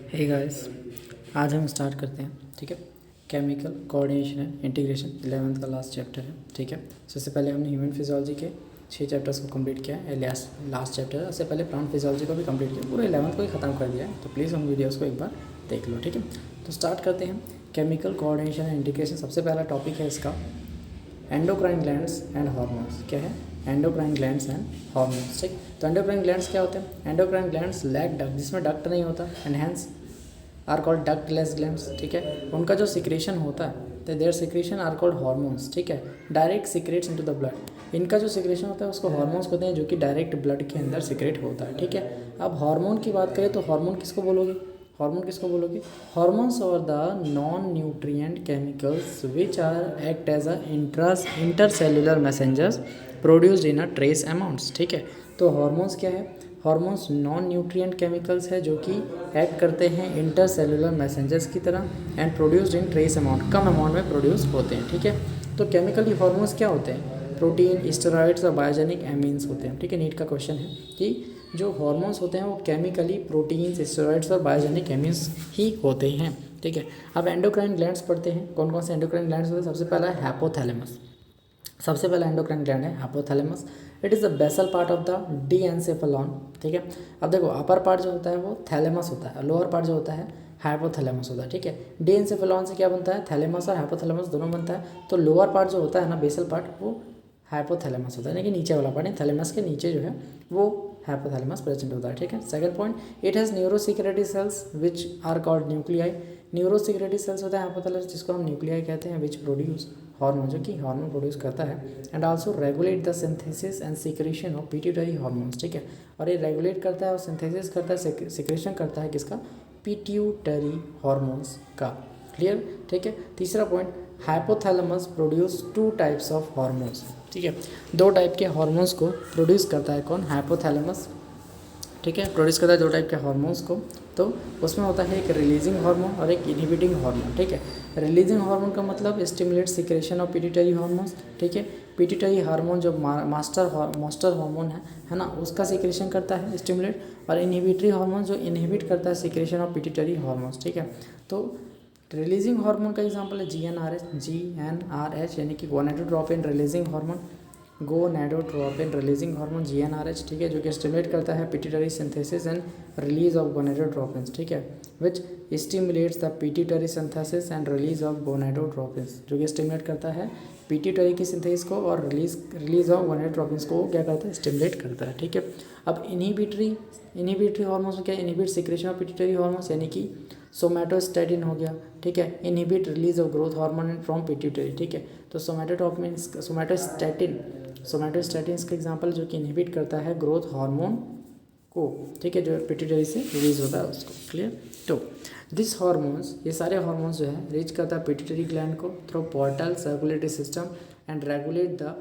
Hey guys, आज हम start करते हैं। ठीक है, chemical coordination and integration 11th का लास्ट चैप्टर है। ठीक है, सबसे पहले हमने ह्यूमन फिजियोलॉजी के 6 चैप्टर्स को कंप्लीट किया है। लास्ट चैप्टर है, उससे पहले प्लांट फिजियोलॉजी को भी कंप्लीट किया, पूरे 11th को ही ख़त्म कर दिया है। तो प्लीज़ हम वीडियोस को एक बार देख लो। ठीक है, तो स्टार्ट करते हैं। केमिकल कोऑर्डिनेशन एंड इंटीग्रेशन, सबसे पहला टॉपिक है इसका एंडोक्राइन ग्लैंड्स एंड हार्मोन्स। क्या है? Endocrine glands and hormones. ठीक, तो एंडोक्राइन ग्लैंड्स क्या होते हैं? एंडोक्राइन ग्लैंड्स लैक डक्ट, जिसमें डक्ट नहीं होता, and hence are called ductless glands. ठीक है, उनका जो सिक्रेशन होता है तो their secretion are called hormones. ठीक है, direct secretes into the blood. इनका जो सिक्रेशन होता है उसको हार्मोन्स कहते हैं, जो कि डायरेक्ट ब्लड के अंदर सिक्रेट होता है। ठीक है, अब हार्मोन की बात करें तो हार्मोन किसको बोलोगे? हार्मोन किसको बोलोगे? Hormones are the non nutrient chemicals which are act as a intercellular messengers produced in a trace amounts. ठीक है, तो हार्मोन्स क्या है? हार्मोन्स नॉन न्यूट्रिएंट केमिकल्स है जो कि एक्ट करते हैं इंटरसेलुलर मैसेंजर्स की तरह and produced in trace amount, come amount में प्रोड्यूस होते हैं। ठीक है, तो केमिकली हार्मोन्स क्या होते हैं? प्रोटीन, स्टेरॉइड्स और बायोजेनिक एमीन्स होते हैं। ठीक है, नीट का क्वेश्चन है कि जो हार्मोन्स होते हैं वो केमिकली प्रोटीन्स, स्टेरॉइड्स और बायोजेनिक एमीन्स ही होते हैं। ठीक है, अब एंडोक्राइन ग्लैंड्स पढ़ते हैं। कौन कौन से एंडोक्राइन ग्लैंड्स होते हैं? सबसे पहला है हैपोथैलेमस। सबसे पहला एंडोक्राइन ग्लैंड है hypothalamus. It is the basal part of the diencephalon. ठीक है, अब देखो अपर पार्ट जो होता है वो थैलेमस होता है, लोअर पार्ट जो होता है हाइपोथैलेमस होता है। ठीक है, डी एनसेफेलॉन से क्या बनता है? थैलेमस और हाइपोथैलेमस दोनों बनता है। तो लोअर पार्ट जो होता है ना, बेसल पार्ट, वो हाइपोथैलेमस होता है, यानी कि नीचे वाला पार्ट है, थैलेमस के नीचे जो है वो हाइपोथैलेमस प्रेजेंट होता है। ठीक है, second point, it has neurosecretory cells which are called nuclei. Neurosecretory cells होता है हाइपोथैलेमस, जिसको हम न्यूक्लियाई कहते हैं, विच प्रोड्यूस हार्मोन, जो कि हार्मोन प्रोड्यूस करता है, and also regulate the synthesis and secretion of pituitary hormones. ठीक है, और ये रेगुलेट करता है और सिंथेसिस करता है, सिक्रेशन करता है किसका? पिट्यूटरी हार्मोन्स का। क्लियर? ठीक है, तीसरा point, hypothalamus produce 2 types of hormones. ठीक है, 2 टाइप के हार्मोन्स को प्रोड्यूस करता है। कौन? हाइपोथैलेमस। ठीक है, प्रोड्यूस करता है 2 टाइप के हार्मोन्स को। तो उसमें होता है एक रिलीजिंग हार्मोन और एक इनहिबिटिंग हार्मोन। ठीक है, रिलीजिंग हार्मोन का मतलब stimulate secretion of pituitary hormones. ठीक है, पिट्यूटरी हार्मोन जो मास्टर हार्मोन है ना, उसका सिक्रेशन करता है स्टिमुलेट, और इनहिबिटरी हार्मोन जो इनहिबिट करता है सिक्रेशन ऑफ पिट्यूटरी हार्मोन्स। ठीक है, तो रिलीजिंग हार्मोन का एग्जांपल है GnRH, यानी कि gonadotropin releasing hormone, gonadotropin releasing hormone GnRH। ठीक है, जो कि स्टिमुलेट करता है pituitary synthesis and release of gonadotropins. ठीक है, which stimulates the pituitary synthesis and release of gonadotropins, जो कि स्टिमुलेट करता है पिट्यूटरी की सिंथेसिस को और रिलीज ऑफ गोनाडोट्रोपिन्स को क्या करता है? स्टिमुलेट करता है। ठीक है, अब इनहिबिटरी हार्मोन्स में क्या? Inhibit secretion of pituitary hormones, यानी कि सोमैटोस्टैटिन हो गया। ठीक है, inhibit release of growth hormone from pituitary. ठीक है, तो सोमैटोस्टैटिन का एग्जांपल जो कि इनहिबिट करता है ग्रोथ हार्मोन को। ठीक है, जो पिट्यूटरी से रिलीज होता है उसको। क्लियर? तो दिस हार्मोन्स, ये सारे हार्मोन्स जो है रीच करता है पिट्यूटरी ग्लैंड को through portal circulatory system and regulate the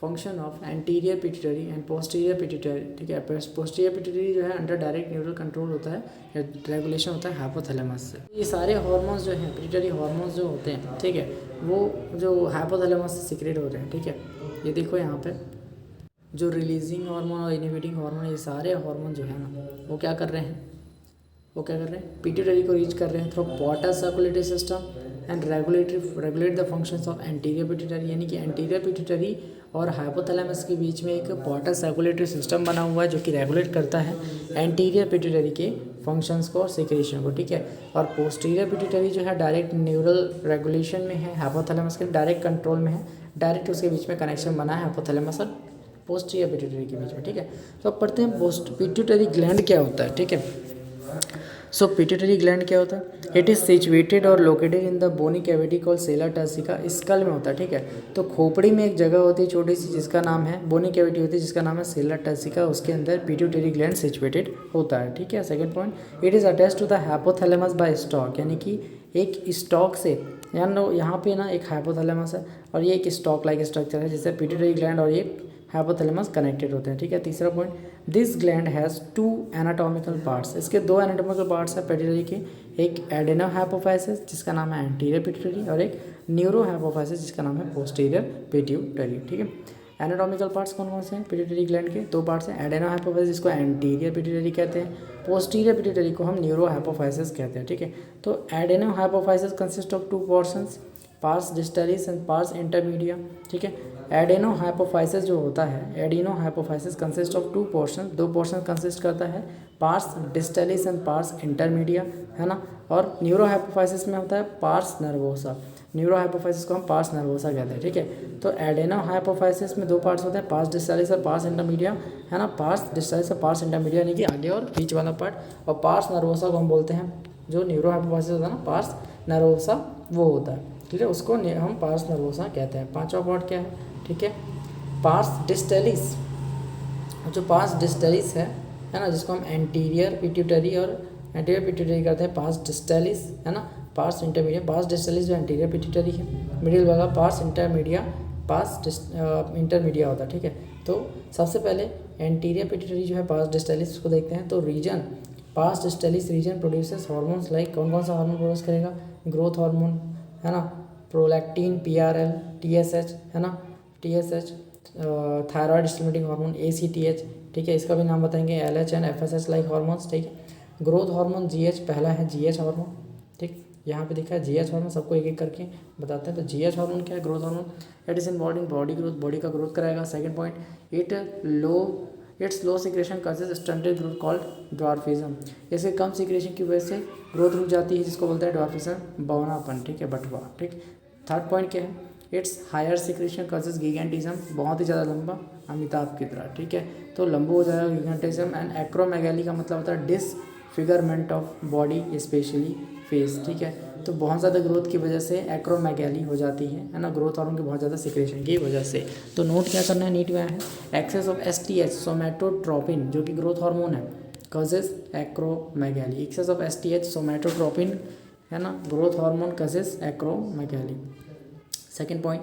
function of anterior pituitary and posterior pituitary. ठीक है, पोस्टीरियर पिट्यूटरी जो है अंडर डायरेक्ट न्यूरल कंट्रोल होता है, रेगुलेशन होता है हाइपोथैलेमस से। ये सारे हार्मोन्स जो हैं, पिट्यूटरी हार्मोन्स जो होते हैं, ठीक है, वो जो हाइपोथैलेमस से सीक्रेट होते हैं। ठीक है, ये देखो यहाँ पे जो रिलीजिंग हार्मोन और इनहिबिटिंग हार्मोन, ये सारे हार्मोन जो है ना, वो क्या कर रहे हैं? पिट्यूटरी को रीच कर रहे हैं through portal circulatory system and regulate the functions of anterior pituitary, यानी कि एंटीरियर पिट्यूटरी और हाइपोथैलेमस के बीच में एक पोर्टल सर्कुलेटरी सिस्टम बना हुआ है जो कि रेगुलेट करता है एंटीरियर पिट्यूटरी के फंक्शंस को और सिक्रेशन को। ठीक है, और पोस्टीरियर पिट्यूटरी जो है डायरेक्ट न्यूरल रेगुलेशन में है, हाइपोथैलेमस के डायरेक्ट कंट्रोल में है, डायरेक्ट उसके बीच में कनेक्शन बना है हाइपोथैलेमस और पोस्टीरियर पिट्यूटरी के बीच में। ठीक है, तो अब पढ़ते हैं पिट्यूटरी ग्लैंड क्या होता है। ठीक है, सो पिट्यूटरी ग्लैंड क्या होता है? It is situated or located in the bony cavity call sella turcica, skull में होता है। ठीक है, तो खोपड़ी में एक जगह होती है छोटी सी जिसका नाम है, बोनी कैविटी होती है जिसका नाम है सेला टर्सिका, उसके अंदर पिट्यूटरी ग्लैंड सिचुएटेड होता है। ठीक है, second point, it is attach to the hypothalamus by stalk, यानी कि एक स्टॉक से, यहाँ पे ना एक हाइपोथैलेमस है और ये एक स्टॉक लाइक स्ट्रक्चर है जिससे पिट्यूटरी ग्लैंड और ये हाइपोथैलेमस कनेक्टेड होते हैं। ठीक है, तीसरा point, this gland has 2 anatomical parts, इसके 2 एनाटॉमिकल पार्ट्स हैं पिट्यूटरी के, एक एडेनो हाइपोफाइसिस जिसका नाम है एंटीरियर पिट्यूटरी और एक न्यूरो हाइपोफाइसिस जिसका नाम है पोस्टीरियर पिट्यूटरी। ठीक है, एनाटॉमिकल पार्ट्स कौन कौन से हैं पिट्यूटरी ग्लैंड के? 2 पार्ट्स हैं, एडेनो हाइपोफाइसिस जिसको एंटीरियर पिट्यूटरी कहते हैं, पोस्टीरियर पिट्यूटरी को हम न्यूरो हाइपोफाइसिस कहते हैं, ठीक है। तो adeno hypophysis consist of 2 portions, parse distalis and parse intermedia, ठीक है। एडेनो हाइपोफाइसिस जो होता है, adeno hypophysis consist of 2 portion, 2 portion consist करता है, parse distalis and parse intermedia, है ना। और न्यूरो हाइपोफाइसिस में होता है पार्स नर्वोसा, न्यूरो हाइपोफाइसिस को हम पार्स नर्वोसा कहते हैं, ठीक है। तो एडेनो हाइपोफाइसिस में 2 पार्ट्स होते हैं, पार्स डिस्टलिस और पार्स इंटरमीडिया, है ना। पार्स डिस्टलिस और पार्स इंटरमीडिया यानी कि आगे और बीच वाला पार्ट, और पार्स नर्वोसा को हम बोलते हैं, जो न्यूरो हाइपोफाइसिस होता है ना, पार्स नर्वोसा वो होता है, ठीक है, उसको हम पार्स नर्वोसा कहते हैं। 5वां पार्ट क्या है, ठीक है, पार्स डिस्टलिस। जो पार्स डिस्टलिस है ना, जिसको हम एंटीरियर पिट्यूटरी और एंटीरियर पिट्यूटरी करते हैं, पार्स डिस्टलिस, है ना। पार्स इंटरमीडिया, पार्स डिस्टलिस जो एंटीरियर पिट्यूटरी है, मिडिल वाला पार्स इंटरमीडिया, इंटरमीडिया होता है, ठीक है। तो सबसे पहले एंटीरियर पिट्यूटरी जो है पार्स डिस्टलिस उसको देखते हैं। तो region, pars distalis region produces hormones like, कौन कौन सा हार्मोन प्रोड्यूस करेगा? ग्रोथ हार्मोन, है ना, प्रोलैक्टिन, PRL, TSH, है ना, TSH, thyroid stimulating hormone ACTH, ठीक है, इसका भी नाम बताएंगे, LH and FSH like hormones, ठीक है। ग्रोथ हार्मोन GH, पहला है GH हार्मोन, ठीक, यहाँ पे दिखा है GH हार्मोन, सबको एक एक करके बताते हैं। तो GH हार्मोन क्या है? Growth hormone, it is involve in body growth, body का ग्रोथ कराएगा। Second point, it's low secretion causes stunted growth called dwarfism, इसके कम सिक्रेशन की वजह से ग्रोथ रुक जाती है, जिसको बोलते हैं ड्वार्फिज्म, बौनापन, ठीक है, बटवा, ठीक। थर्ड पॉइंट क्या है? इट्स हायर सिक्रेशन कॉजेज गिगेंटिज्म, बहुत ही ज़्यादा लंबा, अमिताभ की तरह, ठीक है, तो लंबा हो जाएगा गिगेंटिज्म। एंड एक्रोमेगैली का मतलब होता है disfigurement of body specially face, ठीक है, तो बहुत ज़्यादा ग्रोथ की वजह से एक्रोमेगैली हो जाती है ना, ग्रोथ हार्मोन की बहुत ज़्यादा सिक्रेशन की वजह से। तो नोट क्या करना है नीट में है, एक्सेस ऑफ STH सोमैटोट्रोपिन जो कि ग्रोथ हार्मोन है, causes acromegaly, excess of STH somatotropin, है ना, growth hormone causes acromegaly. Second point,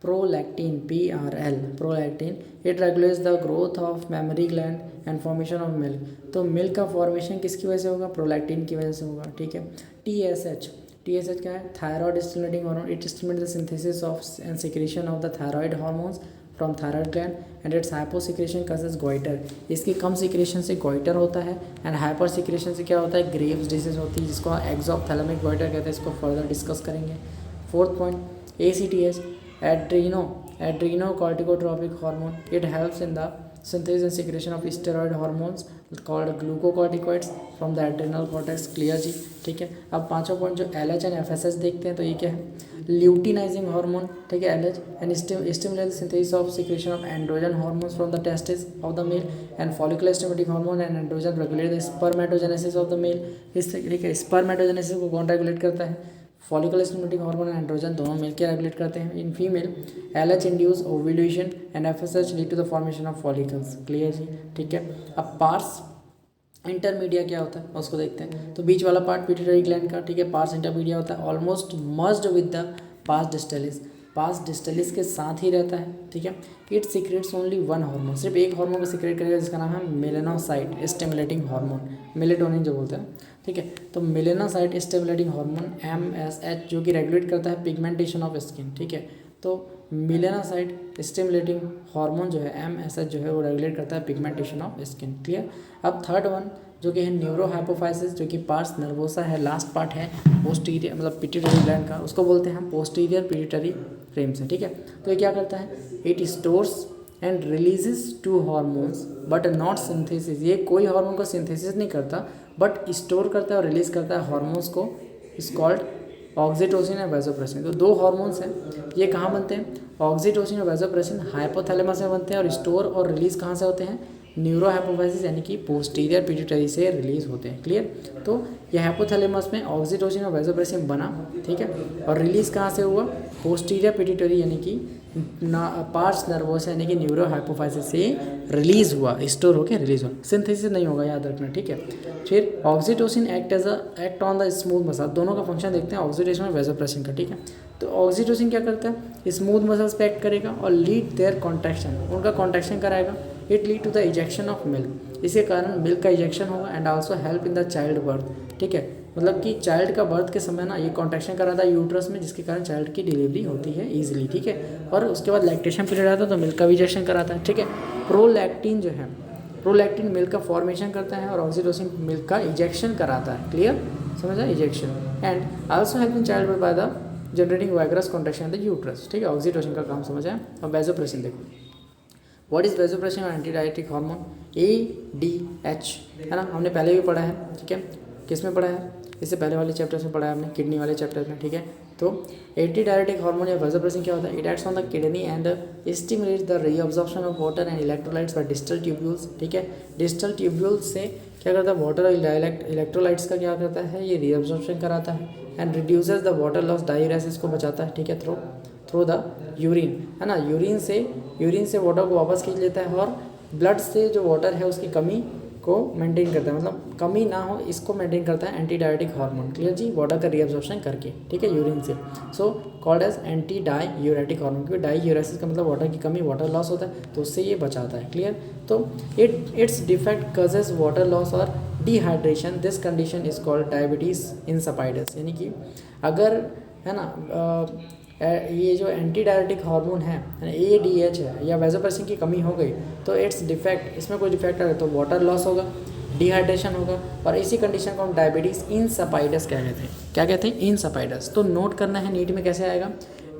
prolactin PRL, prolactin it regulates the growth of mammary gland and formation of milk, तो milk का formation किसकी वजह से होगा? प्रोलैक्टिन की वजह से होगा, ठीक है। TSH क्या है? Thyroid stimulating hormone, it stimulates the synthesis of and secretion of the thyroid hormones from thyroid gland and it's hypo secretion causes goitre, इसकी कम सिक्रेशन से गोइटर होता है, एंड हाइपर सिक्रेशन से क्या होता है? ग्रेव्स डिजीज होती है, जिसको एक्सोप्थैलेमिक गोइटर कहते हैं, इसको फर्दर डिस्कस करेंगे। Fourth point, ACTH adrenocorticotropic hormone, it helps in the synthesis and secretion of steroid hormones called glucocorticoids from the adrenal cortex, clear जी, ठीक है। अब 5वां पॉइंट जो LH एंड FSH देखते हैं, तो ये क्या है? ल्यूटिनाइजिंग हार्मोन, ठीक है, LH and stimulate synthesis of secretion of androgen hormones from the testis of the male, and follicular stimulating hormone and androgen regulate the spermatogenesis of the male, इस ठीक है, स्पर्मेटोजेनेसिस को कौन रेगुलेट करता है? Follicular stimulating hormone and androgen दोनों मिलकर regulate करते हैं। In female LH induce ovulation and FSH lead to the formation of follicles, clear जी, ठीक है। अब पार्स इंटरमीडिया क्या होता है उसको देखते हैं। तो बीच वाला पार्ट पिट्यूटरी ग्लैंड का, ठीक है, पार्स इंटरमीडिया होता है, almost merged with the parse distalis, parse distalis के साथ ही रहता है, ठीक है। It secrets only one hormone, सिर्फ एक हार्मोन को सीक्रेट करेगा, जिसका नाम है मेलेनोसाइट स्टिमुलेटिंग हार्मोन, मेलेटोनिन जो बोलते हैं, ठीक है। तो मेलेनोसाइट स्टिमुलेटिंग हार्मोन MSH जो कि रेगुलेट करता है पिगमेंटेशन ऑफ स्किन, ठीक है। तो मेलेनोसाइट स्टिमुलेटिंग हार्मोन जो है MSH जो है वो रेगुलेट करता है पिगमेंटेशन ऑफ स्किन, क्लियर। अब थर्ड वन जो कि है न्यूरो हाइपोफाइसिस, जो कि पार्स नर्वोसा है, लास्ट पार्ट है पोस्टीरियर मतलब पिट्यूटरी ग्लैंड का, उसको बोलते हैं हम पोस्टीरियर पिट्यूटरी फ्रेम से, ठीक है। तो ये क्या करता है? It stores and releases to hormones but not synthesis, ये कोई हार्मोन को सिंथेसिस नहीं करता बट स्टोर करता है और रिलीज करता है हार्मोन्स को, इज कॉल्ड ऑक्सीटोसिन और वैसोप्रेसिन। तो 2 हार्मोन्स हैं, ये कहाँ बनते हैं? ऑक्सीटोसिन और वैसोप्रेसिन हाइपोथैलेमस में बनते हैं, और स्टोर और रिलीज कहाँ से होते हैं? न्यूरो हाइपोफाइसिस यानी कि पोस्टीरियर पिट्यूटरी से रिलीज होते हैं, क्लियर। तो ये हाइपोथैलेमस में ऑक्सीटोसिन और वैसोप्रेसिन बना, ठीक है, और रिलीज कहाँ से हुआ? पोस्टीरियर पिट्यूटरी यानी कि पार्स नर्वोसा यानी कि न्यूरो हाइपोफाइसिस से रिलीज हुआ, स्टोर होकर रिलीज हुआ, सिंथेसिस नहीं होगा, याद रखना, ठीक है। फिर oxytocin act on the smooth muscle, दोनों का फंक्शन देखते हैं ऑक्सीटोसिन और वैसोप्रेसिन का, ठीक है। तो ऑक्सीटोसिन क्या करता है? स्मूथ मसल्स पे एक्ट करेगा और लीड देयर कॉन्ट्रैक्शन, उनका कॉन्ट्रैक्शन कराएगा। It lead to the ejection of milk, इसके कारण मिल्क का इजेक्शन होगा and also help in the childbirth. ठीक है, मतलब कि चाइल्ड का बर्थ के समय ना ये कॉन्ट्रैक्शन कराता है यूट्रस में, जिसके कारण चाइल्ड की डिलीवरी होती है ईजिली। ठीक है, और उसके बाद लैक्टेशन पीरियड आता है तो मिल्क का भी इजेक्शन कराता है। ठीक है, प्रोलैक्टिन जो है, प्रोलैक्टिन मिल्क का फॉर्मेशन करता है और ऑक्सीटोसिन मिल्क का इजेक्शन कराता है। क्लियर, समझा, ejection. And also help in child by the generating vigorous contraction in the uterus. ठीक है, ऑक्सीटोसिन का काम समझ आया। अब वैसोप्रेसिन देखो, व्हाट इज वैसोप्रेसिन और एंटीडायरेटिक हार्मोन, ADH, है ना, हमने पहले भी पढ़ा है। ठीक है, किस में पढ़ा है, इससे पहले वाले चैप्टर्स में पढ़ा है हमने, किडनी वाले चैप्टर में। ठीक है, तो एंटीडायरेटिक हार्मोन या वैसोप्रेसिन क्या होता है, it acts on the kidney and stimulates the reabsorption of water and electrolytes by distal tubules. ठीक है, डिस्टल ट्यूब्यूल्स से क्या करता है, वाटर और इलेक्ट्रोलाइट्स का क्या करता है, ये रीअब्जॉर्प्शन कराता है and reduces the water loss, diuresis को बचाता है। ठीक है, थ्रू द यूरिन, है ना, यूरिन से वाटर को वापस खींच लेता है और ब्लड से जो वाटर है उसकी कमी को मेंटेन करता है, मतलब कमी ना हो इसको मेंटेन करता है एंटीडायरेटिक हार्मोन। क्लियर जी, वाटर का रीअब्जॉर्प्शन करके। ठीक है, यूरिन से, so called as antidiuretic hormone, क्योंकि डायूरेसिस का मतलब वाटर की कमी, वाटर लॉस होता है, तो उससे ये बचाता है। क्लियर, तो it's defect causes water loss और dehydration, this condition is called diabetes insipidus. यानी कि अगर, है ना, ये जो एंटी डायरेटिक हार्मोन है ADH है या वैसोप्रेसिन की कमी हो गई तो इट्स डिफेक्ट, इसमें कोई डिफेक्ट आए तो वाटर लॉस होगा, डिहाइड्रेशन होगा, और इसी कंडीशन को हम डायबिटीज़ इंसिपिडस क्या कहते हैं, क्या कहते हैं, इंसिपिडस। तो नोट करना है नीट में कैसे आएगा,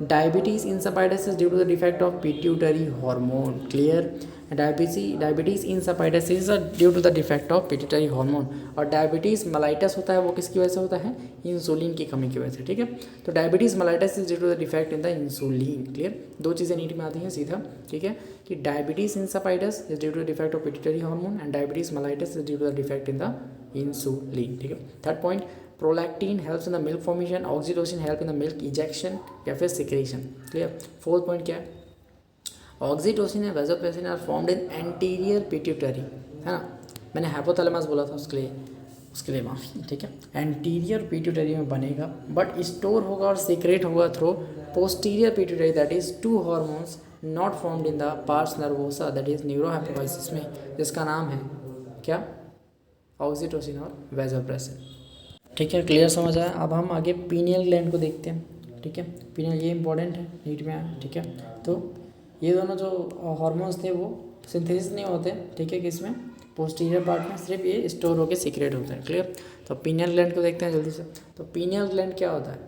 diabetes insipidus is due to the defect of pituitary hormone. Clear, diabetes insipidus is due to the defect of pituitary hormone, और डायबिटीज़ मेलाइटस होता है वो किसकी वजह से होता है, इंसुलिन की कमी की वजह से। ठीक है, तो diabetes mellitus is due to the defect in the insulin. Clear, दो चीज़ें नीट में आती हैं सीधा। ठीक है, कि diabetes insipidus is due to the defect of pituitary hormone and diabetes mellitus is due to the defect in the insulin. ठीक है, third point, prolactin helps in the milk formation, oxytocin help in the milk ejection या फिर secretion. Clear, fourth point क्या है, oxytocin and vasopressin are formed in anterior pituitary, है ना, मैंने hypothalamus बोला था उसके लिए माफी। ठीक है, एंटीरियर पिट्यूटरी में बनेगा बट स्टोर होगा और सीक्रेट होगा through posterior pituitary, that is two hormones not formed in the pars nervosa, that is neurohypophysis में, जिसका नाम है क्या, ऑक्सीटोसिन और वैसोप्रेसिन। ठीक है, क्लियर, समझ आया। अब हम आगे पीनियल ग्लैंड को देखते हैं। ठीक है, पीनियल, ये इंपॉर्टेंट है, नीट में आया। ठीक है, तो ये दोनों जो हार्मोन्स थे वो सिंथेसिस नहीं होते। ठीक है, किसमें, पोस्टीरियर पार्ट में, सिर्फ ये स्टोर होकर सीक्रेट होते हैं। क्लियर, तो पीनियल ग्लैंड को देखते हैं जल्दी से। तो पीनियल ग्लैंड क्या होता है,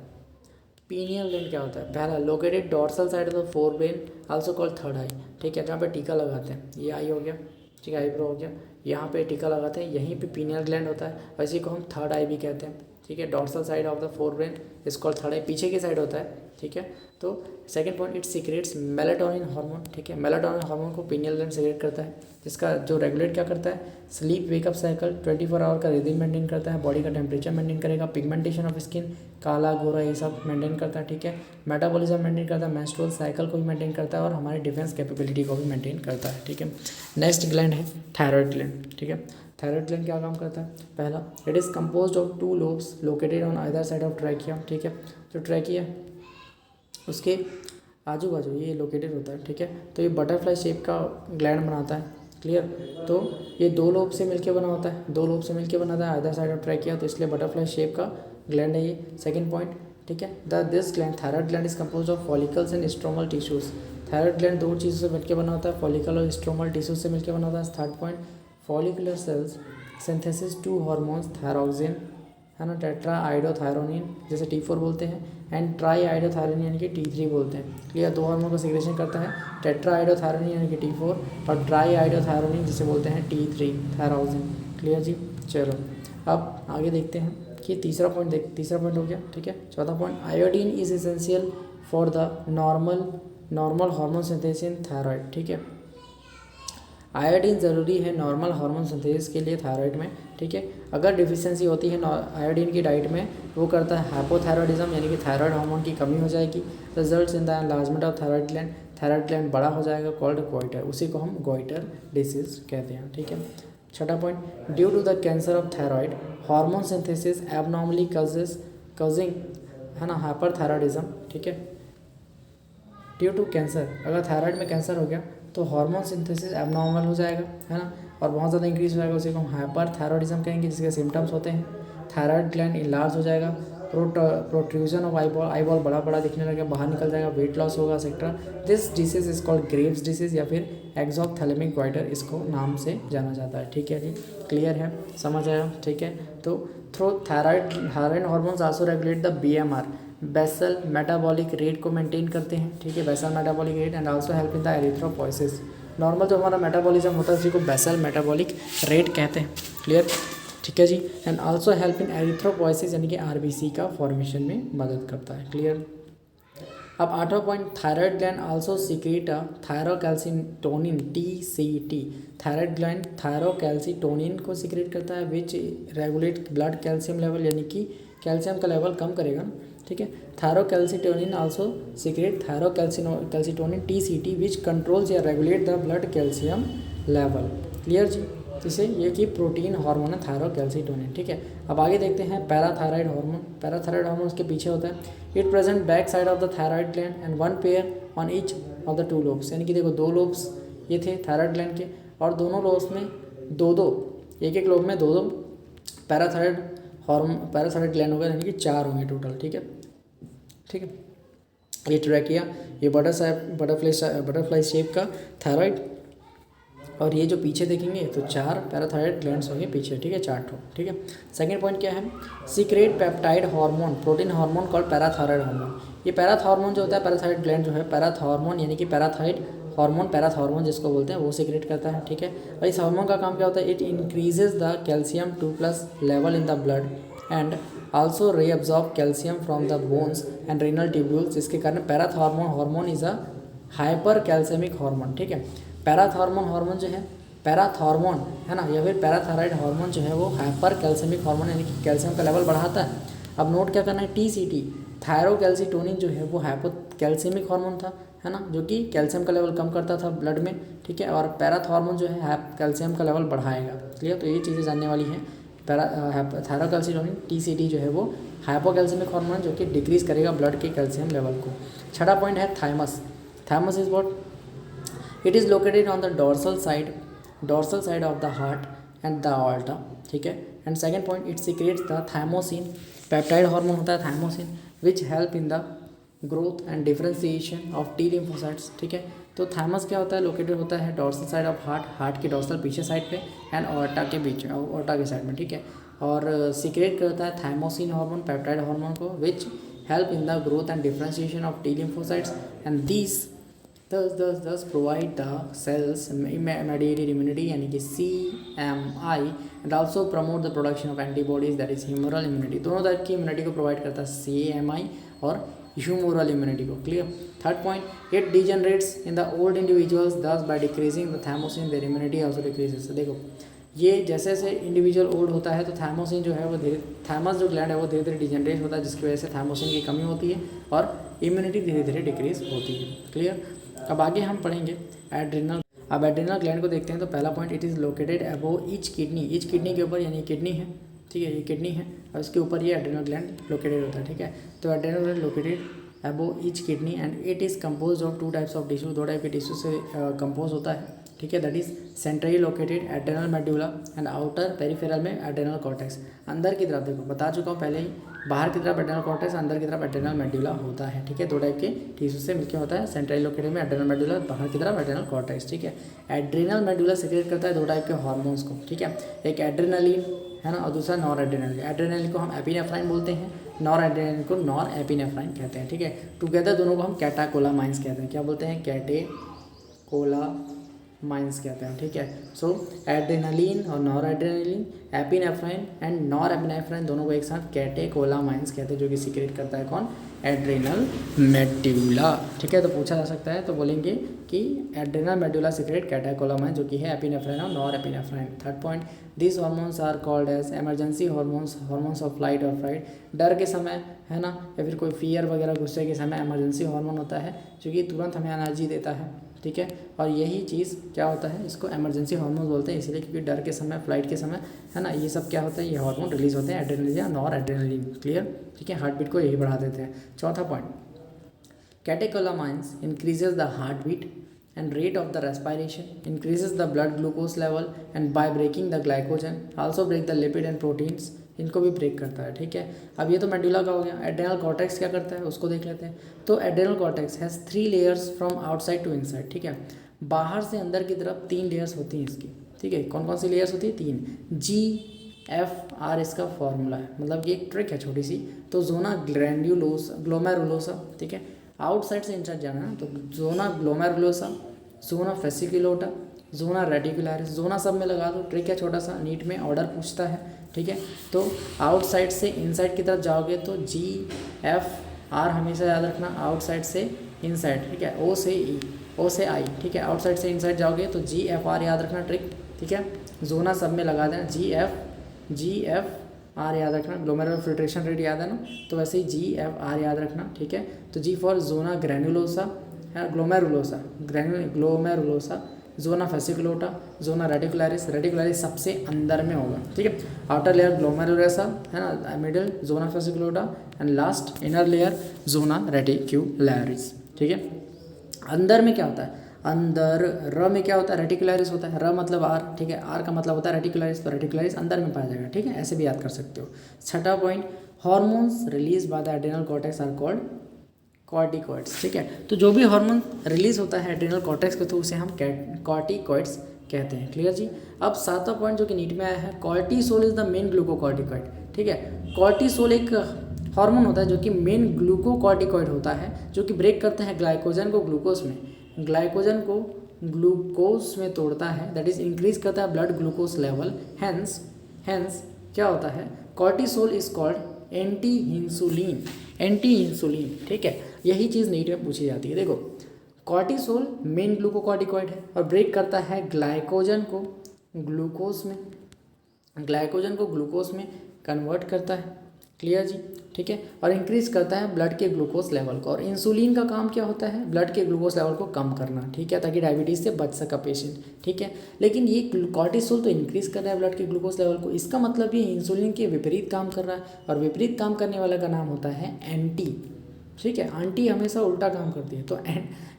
पीनियल ग्लैंड क्या होता है, पहला located dorsal side of the forebrain, also called third eye. ठीक है, जहाँ पे टीका लगाते हैं, ये आई हो गया, ठीक है, आईब्रो हो गया, यहाँ पे टीका लगाते हैं, यहीं पे पीनियल ग्लैंड होता है, वैसे को हम थर्ड आई भी कहते हैं। ठीक है, dorsal side of the forebrain is called third eye, पीछे की साइड होता है। ठीक है, तो second point, it secretes melatonin hormone. ठीक है, मेलाटोनिन हार्मोन को पीनियल ग्लैंड सीक्रेट करता है, जिसका जो रेगुलेट क्या करता है, स्लीप वेकअप साइकिल, 24 आवर का रिदम मेंटेन करता है, बॉडी का टेम्परेचर मेंटेन करेगा, पिगमेंटेशन ऑफ स्किन, काला गोरा ये सब मेंटेन करता है। ठीक है, मेटाबॉलिज्म मेंटेन करता है, मेंस्ट्रुअल साइकिल को भी मेंटेन करता है और हमारी डिफेंस कैपेबिलिटी को भी मेंटेन करता है। ठीक है, नेक्स्ट ग्लैंड है थायराइड ग्लैंड। ठीक है, थायराइड ग्लैंड क्या काम करता है, पहला, it is composed of two lobes located on either side of trachea. ठीक है, जो ट्रैकिया उसके आजू बाजू ये लोकेटेड होता है। ठीक है, तो ये बटरफ्लाई शेप का ग्लैंड बनाता है। क्लियर, तो ये दो लोब से मिलके बना होता है, दो लोब से मिलके बनाता है आइदर साइड ऑफ ट्रैकिया, तो इसलिए बटरफ्लाई शेप का ग्लैंड है ये। सेकंड पॉइंट, ठीक है, this gland, thyroid gland is composed of follicles and stromal tissues. Thyroid gland दो चीज़ों से मिलकर बना होता है, फॉलिकल और स्ट्रोमल टिश्यूज से मिलकर बना होता है। Third point, follicular cells synthesis two hormones, thyroxine, है ना, टेट्रा आइडोथायरोनिन जैसे T4 बोलते हैं, एंड ट्राई आइडोथायरोनिन यानी कि T3 बोलते हैं। क्लियर, दो हार्मोन का सिक्रेशन करता है, टेट्रा आइडोथायरोनिन यानी कि T4 और ट्राई आइडोथायरोनिन जिसे बोलते हैं T3, थायरोक्सिन। क्लियर जी, चलो अब आगे देखते हैं कि तीसरा पॉइंट हो गया। ठीक है, चौथा point, iodine is essential for the normal hormone synthesis in thyroid. ठीक है, आयोडीन ज़रूरी है नॉर्मल हार्मोन सिंथेसिस के लिए थायराइड में। ठीक है, अगर डिफिशियंसी होती है आयोडीन की डाइट में, वो करता है हाइपोथायरॉयडिज्म, यानी कि थायराइड हार्मोन की कमी हो जाएगी, results in the enlargement of thyroid gland, thyroid gland बड़ा हो जाएगा, कॉल्ड गोइटर, उसी को हम गोइटर डिसीज कहते हैं। ठीक है, छठा point, due to the cancer of thyroid hormone synthesis abnormally causing, है ना, हाइपरथायरॉयडिज्म। ठीक है, ड्यू टू कैंसर, अगर थायराइड में कैंसर हो गया तो हार्मोन सिंथेसिस एबनॉर्मल हो जाएगा, है ना, और बहुत ज़्यादा इंक्रीज हो जाएगा, उसी को हम हाइपर थायरॉइडिज्म कहेंगे, जिसके सिम्टम्स होते हैं थायराइड ग्लैंड इनलार्ज हो जाएगा, प्रोट्रूजन ऑफ आई बॉल बड़ा बड़ा दिखने लगेगा, बाहर निकल जाएगा, वेट लॉस होगा etcetera. This disease is called Graves disease या फिर एक्सोप्थेलेमिक गॉइटर इसको नाम से जाना जाता है। ठीक है जी, क्लियर है, समझ आया। ठीक है, तो through thyroid hormones also regulate the BMR basal metabolic rate को मेंटेन करते हैं। ठीक है, basal metabolic rate and also help in the erythropoiesis. Normal जो हमारा मेटाबॉलिज्म होता है उसी को बेसल मेटाबॉलिक रेट कहते हैं। क्लियर, ठीक है जी। And also help in erythropoiesis यानी कि RBC का फॉर्मेशन में मदद करता है। क्लियर। अब 8वां point, thyroid gland also secrete thyrocalcitonin TCT। Thyroid gland thyrocalcitonin को सीक्रेट करता है which regulate blood calcium level, यानी कि कैल्शियम का लेवल कम करेगा ना। ठीक है, thyrocalcitonin also secrete thyrocalcitonin TCT which controls या regulate the blood calcium level. Clear जी। इसे ये कि प्रोटीन हार्मोन है थायरोकैल्सिटोनिन। ठीक है, अब आगे देखते हैं पैराथायराइड हार्मोन। पैराथायराइड हार्मोन उसके पीछे होता है। It present back side of the thyroid gland and one pair on each of the 2 lobes, यानी कि देखो 2 लोब्स ये थे थायराइड ग्लैंड के, और दोनों लोब्स में दो एक लोब में दो पैराथायराइड पैराथायराइड ग्लैंड होगा, यानी कि 4 होंगे टोटल। ठीक है, ठीक है। ये ट्रैकिया, ये बटरफ्लाई शेप का थायराइड, और ये जो पीछे देखेंगे तो 4 पैराथायराइड ग्लैंड्स होंगे पीछे। ठीक है, 4 ठो। ठीक है, सेकंड पॉइंट क्या है, secret peptide hormone protein hormone called parathyroid hormone. ये पैराथायराइड जो होता है, पैराथायराइड ग्लैंड जो है पैराथायराइड यानी कि पैराथायराइड जिसको बोलते हैं वो सीक्रेट करता है। ठीक है, और इस हार्मोन का काम क्या होता है, it increases the calcium 2+ level in the blood and also reabsorb calcium from the bones and renal tubules, जिसके कारण parathyroid hormone is a hypercalcaemic hormone. ठीक है, पैराथायराइड हार्मोन जो है, पैराथायराइड है ना, या फिर पैराथायराइड हार्मोन जो है वो हाइपर कैल्शियमिक हार्मोन यानी कि कैल्शियम का लेवल बढ़ाता है। अब नोट क्या करना है, TCT थायरोकैल्सिटोनिन जो है वो हाइपर कैल्शियमिक हार्मोन था, है ना, जो कि कैल्शियम का लेवल कम करता था ब्लड में। ठीक है, और पैराथायराइड जो है कैल्शियम का लेवल बढ़ाएगा। क्लियर, तो ये चीज़ें जानने वाली हैं। थायरोकैल्सिटोनिन TCT जो है वो हाइपोकैल्शियमिक हार्मोन जो कि डिक्रीज करेगा ब्लड के कैल्शियम लेवल को। 6वां पॉइंट है thymus. Thymus is what, it is located on the dorsal side of the heart and the aorta। ठीक है, and second point, it secrets the thymosin, peptide hormone होता है thymosin which help in the growth and differentiation of T lymphocytes। ठीक है, तो thymus क्या होता है, लोकेटेड होता है डोर्सल साइड ऑफ हार्ट की डोर्सल पीछे साइड पे एंड aorta के बीच में, aorta के साइड में। ठीक है, और सीक्रेट करता है थाइमोसिन हार्मोन पेप्टाइड हार्मोन को विच help in the growth and differentiation of T lymphocytes and these thus provide the cells mediated immunity यानी कि CMI and also promote the production of antibodies that is humoral immunity। दोनों type की immunity को provide करता है CMI और humoral immunity को। Clear. Third point, it degenerates in the old individuals thus by decreasing the thymosin their immunity also decreases. देखो ये जैसे जैसे इंडिविजुअल ओल्ड होता है तो थाइमोसिन जो है वो थाइमस जो ग्लैंड है वो धीरे धीरे डिजनरेट होता है, जिसकी वजह से थाइमोसिन की कमी होती है और इम्यूनिटी धीरे धीरे डिक्रीज होती है। क्लियर। अब आगे हम पढ़ेंगे एड्रिनल। अब एड्रिनल ग्लैंड को देखते हैं तो पहला point, it is located above each kidney. Each kidney के ऊपर, यानी किडनी है, ठीक है, ये किडनी है और इसके ऊपर ये एड्रिनल ग्लैंड लोकेटेड होता है। ठीक है, तो adrenal gland located above each kidney and it is compose of 2 types of tissue. 2 type के टिश्यू से कंपोज होता है। ठीक है, that is centrally located adrenal medulla and outer peripheral में एड्रेनल कॉर्टेक्स। अंदर की तरफ देखो, बता चुका हूँ पहले ही, बाहर की तरफ एड्रेनल कॉर्टेक्स, अंदर की तरफ एड्रेनल मेड्यूला होता है। ठीक है, 2 टाइप के टिश्यू से मिलकर होता है, सेंट्रली लोकेटेड में एड्रेनल मेड्यूला, बाहर की तरफ एड्रेनल कॉर्टेक्स। ठीक है, एड्रेनल मेड्यूला सीक्रेट करता है 2 टाइप के हार्मोन्स को। ठीक है, एक एड्रेनलिन है ना और दूसरा नॉर एड्रेनलिन। एड्रेनलिन को हम एपिनेफ्राइन बोलते हैं, नॉर एड्रेनलिन को नॉर एपिनेफ्राइन कहते हैं। ठीक है, टुगेदर दोनों को हम कैटाकोलामाइंस कहते हैं। क्या बोलते हैं? कैटेकोलामाइंस कहते हैं। ठीक है, सो एड्रेनलिन और nor adrenaline, epinephrine and nor epinephrine दोनों को एक साथ कैटेकोलामाइंस कहते हैं, जो कि सीक्रेट करता है कौन? Adrenal medulla. ठीक है, तो पूछा जा सकता है तो बोलेंगे कि एड्रेनल मेड्यूला सीक्रेट कैटेकोलामाइंस, जो कि है एपिनेफ्राइन और norepinephrine. Third point, this hormones are called as emergency hormones, hormones of flight or fright. डर के समय है ना, या फिर कोई फियर वगैरह, गुस्से के समय एमरजेंसी हार्मोन होता है जो कि तुरंत हमें एनर्जी देता है। ठीक है, और यही चीज़ क्या होता है, इसको एमरजेंसी हार्मोन बोलते हैं, इसलिए क्योंकि डर के समय, फ्लाइट के समय है ना, ये सब क्या होता है, ये हार्मोन रिलीज होते हैं, एड्रेनलिन या नॉर एड्रेनलिन। क्लियर। ठीक है, हार्ट बीट को यही बढ़ा देते हैं। चौथा point, catecholamines increases the heart beat and rate of the respiration, increases the blood glucose level and by breaking the glycogen also break the lipid and proteins, इनको भी ब्रेक करता है। ठीक है, अब ये तो मेडुला का हो गया। एड्रेनल कॉर्टेक्स क्या करता है उसको देख लेते हैं। तो adrenal cortex has 3 layers from outside to inside. ठीक है, बाहर से अंदर की तरफ 3 लेयर्स होती हैं इसकी। ठीक है, कौन कौन सी लेयर्स होती है? 3। GFR इसका फॉर्मूला है, मतलब ये एक ट्रिक है छोटी सी। तो जोना ग्लैंड्यूलोसा ग्लोमेरुलोसा, ठीक है, आउटसाइड से इनसाइड जाना है, तो zona glomerulosa, zona fasciculata, zona reticularis, जोना सब में लगा दो। ट्रिक है छोटा सा, नीट में ऑर्डर पूछता है। ठीक है, तो आउटसाइड से इनसाइड की तरफ जाओगे तो GFR हमेशा याद रखना, आउटसाइड से इनसाइड। ठीक है, O से I। ठीक है, आउटसाइड से इनसाइड जाओगे तो GFR याद रखना ट्रिक। ठीक है, जोना सब में लगा देना, GFR याद रखना। ग्लोमेरुलर फिल्ट्रेशन रेट याद है ना, तो वैसे ही GFR याद रखना। ठीक है, तो G for zona granulosa, glomerulosa, zona fasciculata, zona reticularis सबसे अंदर में होगा। ठीक है, आउटर लेयर ग्लोमेरुलोसा है ना, middle zona fasciculata and last inner layer zona reticularis. ठीक है, अंदर में क्या होता है? अंदर र में क्या होता है? रेटिकुलरिस होता है। र मतलब R। ठीक है, R का मतलब होता है रेटिकुलरिस, तो रेटिकुलरिस अंदर में पाया जाएगा। ठीक है, ऐसे भी याद कर सकते हो। छठा point, hormones release by the adrenal cortex are called corticoids. ठीक है, तो जो भी हार्मोन रिलीज होता है एड्रेनल कॉर्टेक्स के थ्रू उसे हम कॉर्टिकॉइड्स कहते हैं। क्लियर जी। अब 7वां पॉइंट जो कि नीट में आया है, cortisol is the main glucocorticoid. ठीक है, कॉर्टिसोल एक हार्मोन होता है जो कि मेन ग्लूकोकॉर्टिकॉइड होता है, जो कि ब्रेक करते हैं ग्लाइकोजन को ग्लूकोज में तोड़ता है, दैट इज इंक्रीज करता है ब्लड ग्लूकोज लेवल। हेंस क्या होता है? Cortisol is called anti insulin. ठीक है, यही चीज़ नीट में पूछी जाती है। देखो, कॉर्टिसोल मेन ग्लूकोकॉर्टिकॉइड है और ब्रेक करता है ग्लाइकोजन को ग्लूकोज में कन्वर्ट करता है। क्लियर जी। ठीक है, और इंक्रीज करता है ब्लड के ग्लूकोज लेवल को। और इंसुलिन का काम क्या होता है? ब्लड के ग्लूकोज लेवल को कम करना। ठीक है, ताकि डायबिटीज़ से बच सका पेशेंट। ठीक है, लेकिन ये कॉर्टिसोल तो इंक्रीज कर रहा है ब्लड के ग्लूकोज लेवल को, इसका मतलब ये इंसुलिन के विपरीत काम कर रहा है, और विपरीत काम करने वाला का नाम होता है एंटी। ठीक है, एंटी हमेशा उल्टा काम करती है, तो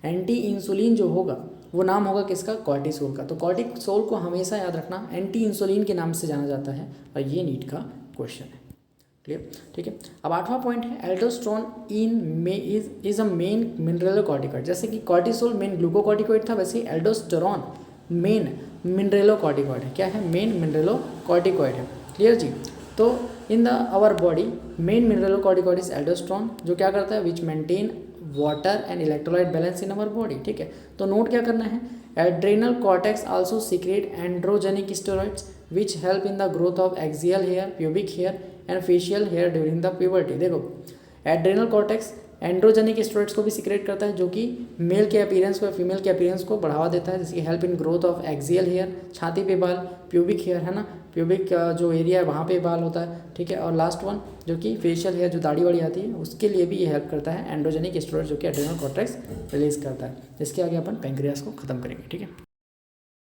एंटी इंसुलिन जो होगा वो नाम होगा किसका? कॉर्टिसोल का। तो कॉर्टिसोल को हमेशा याद रखना, एंटी इंसुलिन के नाम से जाना जाता है, और ये नीट का क्वेश्चन है। क्लियर। ठीक है, अब 8वां पॉइंट है, aldosterone is a main mineralocorticoid. जैसे कि कॉर्टिसोल मेन ग्लूकोकॉर्टिकॉइड था, वैसे ही एल्डोस्टेरोन मेन मिनरलोकॉर्टिकॉइड है। क्या है? मेन मिनरलोकॉर्टिकॉइड है। क्लियर जी। तो in the our body main mineralocorticoid is aldosterone, जो क्या करता है? Which maintain water and electrolyte balance in our body. ठीक है, तो नोट क्या करना है? Adrenal cortex also secrete androgenic steroids which help in the growth of axial hair, pubic hair and facial hair during the puberty. देखो, adrenal cortex androgenic steroids को भी secret करता है, जो कि मेल के अपीयरेंस को, फीमेल के अपीयरेंस को बढ़ावा देता है, जिसकी help in growth of axial hair, छाती पे बाल, प्यूबिक हेयर है ना, प्यूबिक जो एरिया है वहाँ पे बाल होता है। ठीक है, और लास्ट वन जो कि फेशियल हेयर, जो दाढ़ी वाड़ी आती है, उसके लिए भी ये हेल्प करता है एंड्रोजेनिक स्टेरॉइड, जो कि एड्रेनल कॉर्टेक्स रिलीज करता है। इसके आगे अपन पैंक्रियास को खत्म करेंगे। ठीक है।